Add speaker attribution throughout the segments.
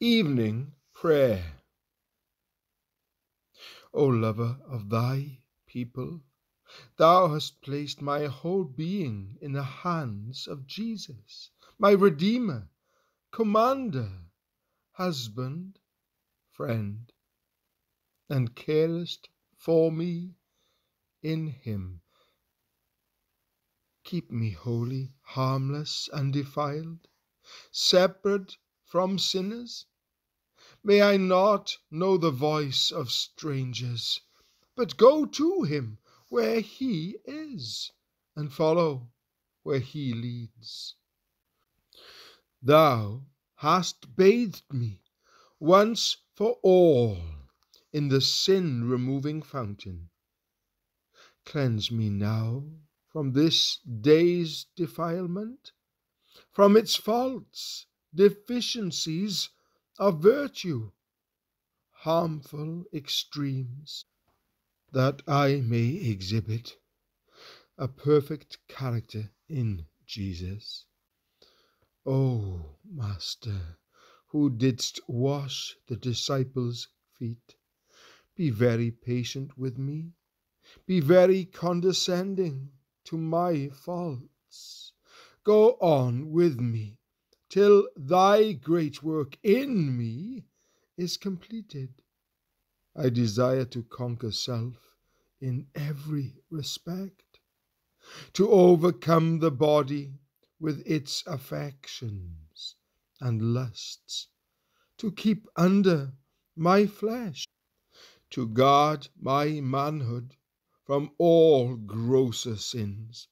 Speaker 1: Evening Prayer. O lover of thy people, thou hast placed my whole being in the hands of Jesus, my Redeemer, Commander, Husband, Friend, and carest for me in him. Keep me holy, harmless, undefiled, separate from sinners. May I not know the voice of strangers, but go to him where he is, and follow where he leads. Thou hast bathed me once for all in the sin-removing fountain. Cleanse me now from this day's defilement, from its faults, deficiencies of virtue, harmful extremes, that I may exhibit a perfect character in Jesus. O Master, who didst wash the disciples' feet, be very patient with me, be very condescending to my faults. Go on with me till thy great work in me is completed. I desire to conquer self in every respect, to overcome the body with its affections and lusts, to keep under my flesh, to guard my manhood from all grosser sins,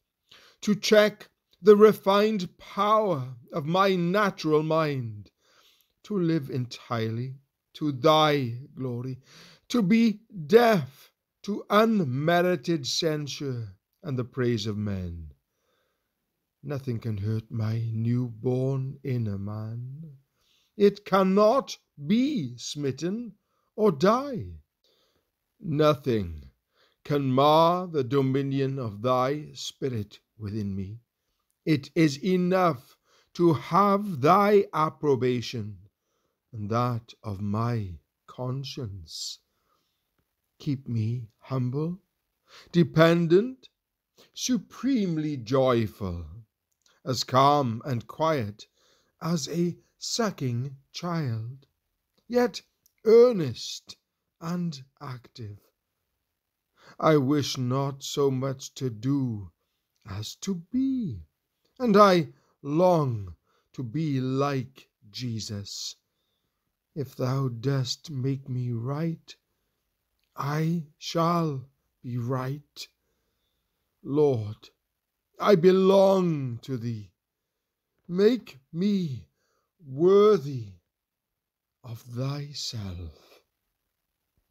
Speaker 1: to check the refined power of my natural mind, to live entirely to thy glory, to be deaf to unmerited censure and the praise of men. Nothing can hurt my newborn inner man. It cannot be smitten or die. Nothing can mar the dominion of thy Spirit within me. It is enough to have thy approbation and that of my conscience. Keep me humble, dependent, supremely joyful, as calm and quiet as a sucking child, yet earnest and active. I wish not so much to do as to be, and I long to be like Jesus. If thou dost make me right, I shall be right. Lord, I belong to thee. Make me worthy of thyself.